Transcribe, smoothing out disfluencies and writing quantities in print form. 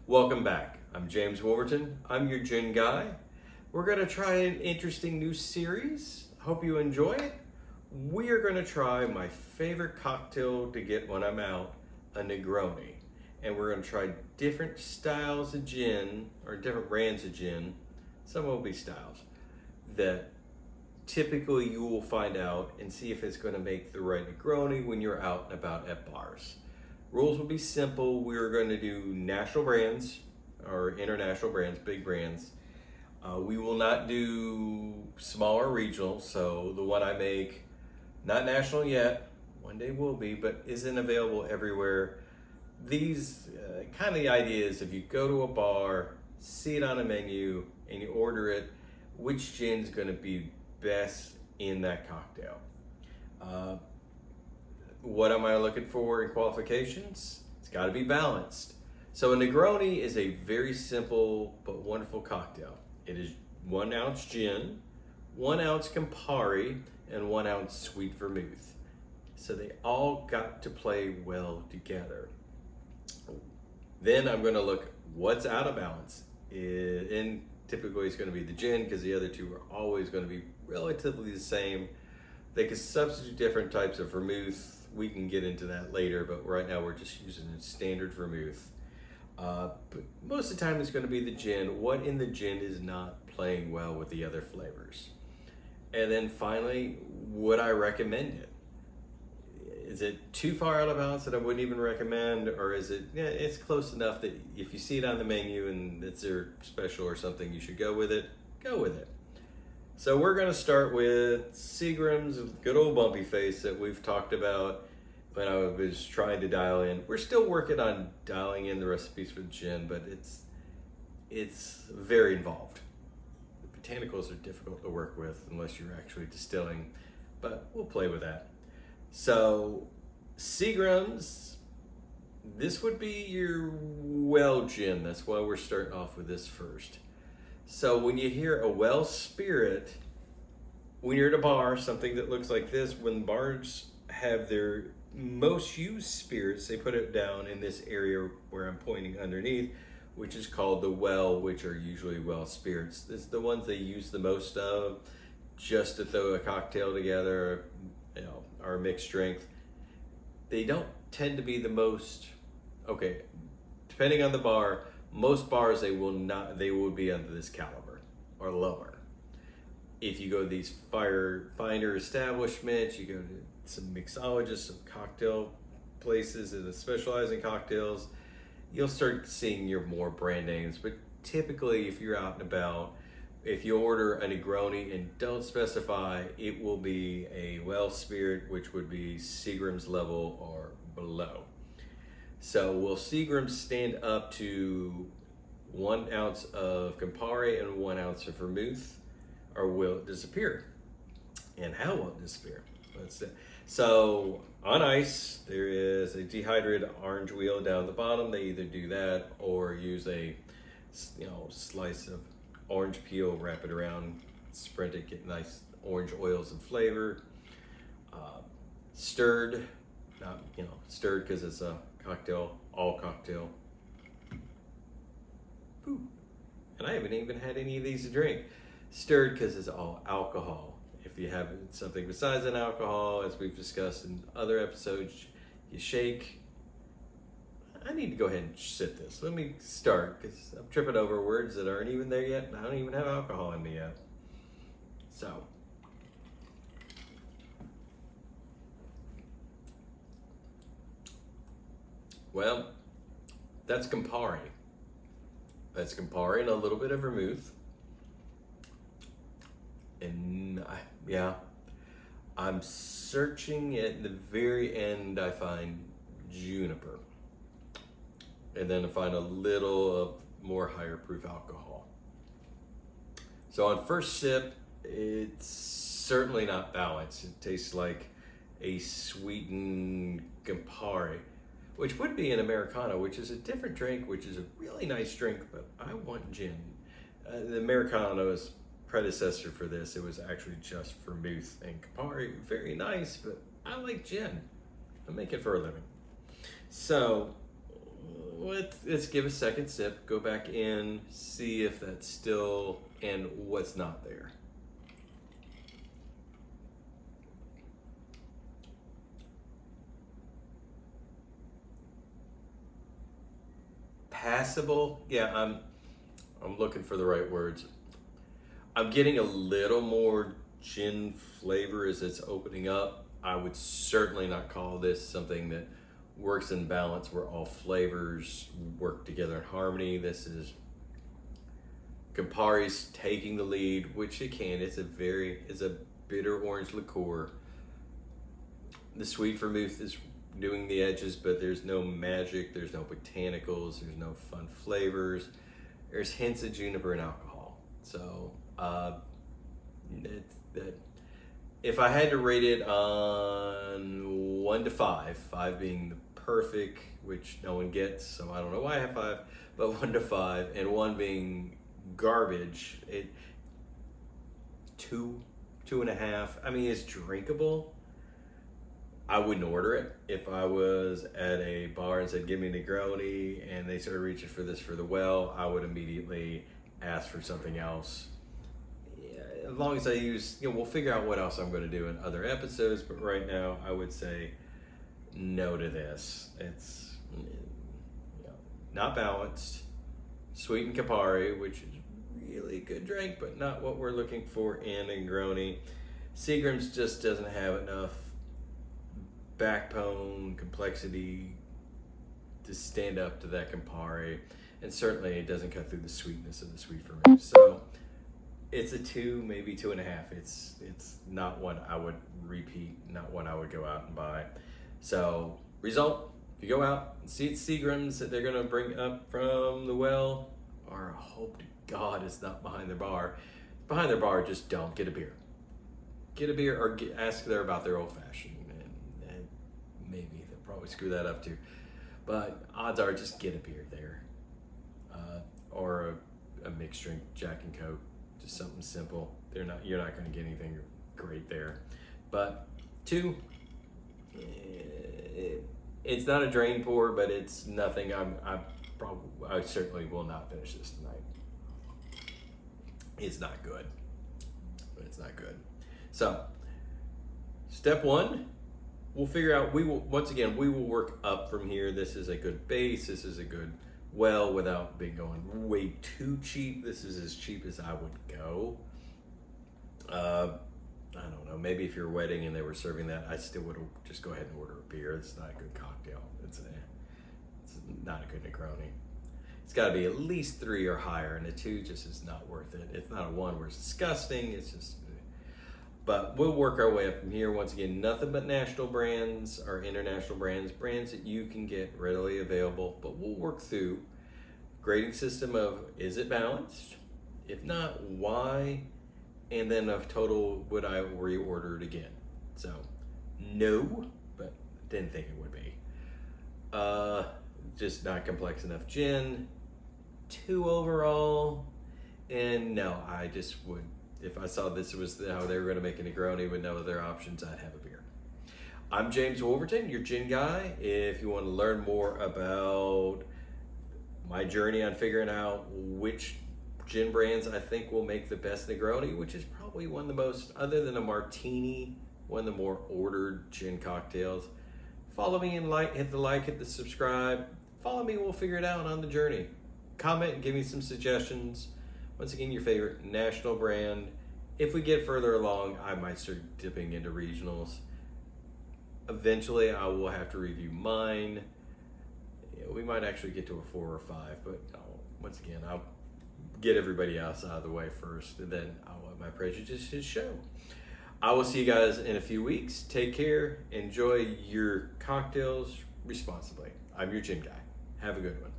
Welcome back. I'm James Wolverton. I'm your gin guy. We're going to try an interesting new series. Hope you enjoy it. We are going to try my favorite cocktail to get when I'm out, a Negroni. And we're going to try different styles of gin, or different brands of gin. Some will be styles that typically you will find out and see if it's going to make the right Negroni when you're out and about at bars. Rules will be simple. We're going to do national brands or international brands, big brands. We will not do small or regional. So the one I make, not national yet, one day will be, but isn't available everywhere. These kind of the idea is if you go to a bar, see it on a menu, and you order it, which gin's going to be best in that cocktail. What am I looking for in qualifications? It's got to be balanced. So a Negroni is a very simple but wonderful cocktail. It is 1 ounce gin, 1 ounce Campari, and 1 ounce sweet vermouth. So they all got to play well together. Then I'm going to look what's out of balance. And typically it's going to be the gin because the other two are always going to be relatively the same. They could substitute different types of vermouth. We can get into that later, but right now we're just using a standard vermouth. But most of the time it's going to be the gin. What in the gin is not playing well with the other flavors? And then finally, would I recommend it? Is it too far out of balance that I wouldn't even recommend? Or is it, yeah, it's close enough that if you see it on the menu and it's their special or something, you should go with it, go with it. So we're going to start with Seagram's good old bumpy face that we've talked about when I was trying to dial in. We're still working on dialing in the recipes for gin, but it's very involved. The botanicals are difficult to work with unless you're actually distilling, but we'll play with that. So Seagram's, this would be your well gin. That's why we're starting off with this first. So when you hear a well spirit, when you're at a bar, something that looks like this, when bars have their most used spirits, they put it down in this area where I'm pointing underneath, which is called the well, which are usually well spirits. This is the ones they use the most of, just to throw a cocktail together, or mixed drink. They don't tend to be the most, okay, depending on the bar, most bars they will be under this caliber or lower. If you go to these finer establishments, you go to some mixologists, some cocktail places that specialize in cocktails, you'll start seeing your more brand names. But typically, if you're out and about, if you order a Negroni and don't specify, it will be a well spirit, which would be Seagram's level or below. So will Seagram's stand up to 1 ounce of Campari and 1 ounce of vermouth, or will it disappear? And how will it disappear? So on ice, there is a dehydrated orange wheel down the bottom. They either do that or use a slice of orange peel, wrap it around, spread it, get nice orange oils and flavor. Stirred, not stirred because it's a cocktail, all cocktail. Ooh. And I haven't even had any of these to drink. Stirred because it's all alcohol. If you have something besides an alcohol, as we've discussed in other episodes, you shake. I need to go ahead and sip this. Let me start because I'm tripping over words that aren't even there yet, and I don't even have alcohol in me yet. So. Well, that's Campari. That's Campari and a little bit of vermouth. And I'm searching at the very end, I find juniper. And then I find a little of more higher proof alcohol. So on first sip, it's certainly not balanced. It tastes like a sweetened Campari, which would be an Americano, which is a different drink, which is a really nice drink, but I want gin. The Americano's predecessor for this, it was actually just vermouth and Campari. Very nice, but I like gin. I make it for a living. So let's give a second sip, go back in, see if that's still, and what's not there. Passable, yeah, I'm looking for the right words. I'm getting a little more gin flavor as it's opening up. I would certainly not call this something that works in balance where all flavors work together in harmony. This is Campari's taking the lead, which it can. It's a bitter orange liqueur. The sweet vermouth is doing the edges, but there's no magic, there's no botanicals, there's no fun flavors. There's hints of juniper and alcohol. So if I had to rate it on 1 to 5, 5 being the perfect, which no one gets, so I don't know why I have 5, but 1 to 5, and 1 being garbage, 2.5. I mean, it's drinkable. I wouldn't order it. If I was at a bar and said, give me Negroni, and they started reaching for this for the well, I would immediately ask for something else. Yeah, as long as I use, we'll figure out what else I'm going to do in other episodes, but right now I would say no to this. It's not balanced. Sweetened Campari, which is really good drink, but not what we're looking for in Negroni. Seagram's just doesn't have enough backbone complexity to stand up to that Campari, and certainly it doesn't cut through the sweetness of the sweet vermouth. So it's a 2, maybe 2.5. It's not one I would repeat, not one I would go out and buy. So result, if you go out and see it's Seagram's that they're going to bring up from the well, or hope to God it's not behind their bar. Behind their bar, just don't get a beer. Get a beer, or ask there about their old fashioned. Maybe they'll probably screw that up too, but odds are just get a beer there, or a mixed drink, Jack and Coke, just something simple. You're not going to get anything great there. But 2, it's not a drain pour, but it's nothing. I certainly will not finish this tonight. It's not good. It's not good. So step 1. We'll figure out, we will work up from here. This is a good base. This is a good well without being going way too cheap. This is as cheap as I would go. I don't know, maybe if you're a wedding and they were serving that, I still would just go ahead and order a beer. It's not a good cocktail. It's not a good Negroni. It's got to be at least 3 or higher, and a 2 just is not worth it. It's not a 1 where it's disgusting. It's just... But we'll work our way up from here. Once again, nothing but national brands or international brands that you can get readily available. But we'll work through grading system of, is it balanced? If not, why? And then of total, would I reorder it again? So, no, but didn't think it would be. Just not complex enough gin. 2 overall. And no, I just would... If I saw this was how they were going to make a Negroni with no other options, I'd have a beer. I'm James Wolverton, your gin guy. If you want to learn more about my journey on figuring out which gin brands I think will make the best Negroni, which is probably one of the most, other than a martini, one of the more ordered gin cocktails, follow me and hit the subscribe. Follow me, we'll figure it out on the journey. Comment and give me some suggestions. Once again, your favorite national brand. If we get further along, I might start dipping into regionals. Eventually, I will have to review mine. We might actually get to a 4 or 5, but once again, I'll get everybody else out of the way first, and then I'll let my prejudices show. I will see you guys in a few weeks. Take care. Enjoy your cocktails responsibly. I'm your gin guy. Have a good one.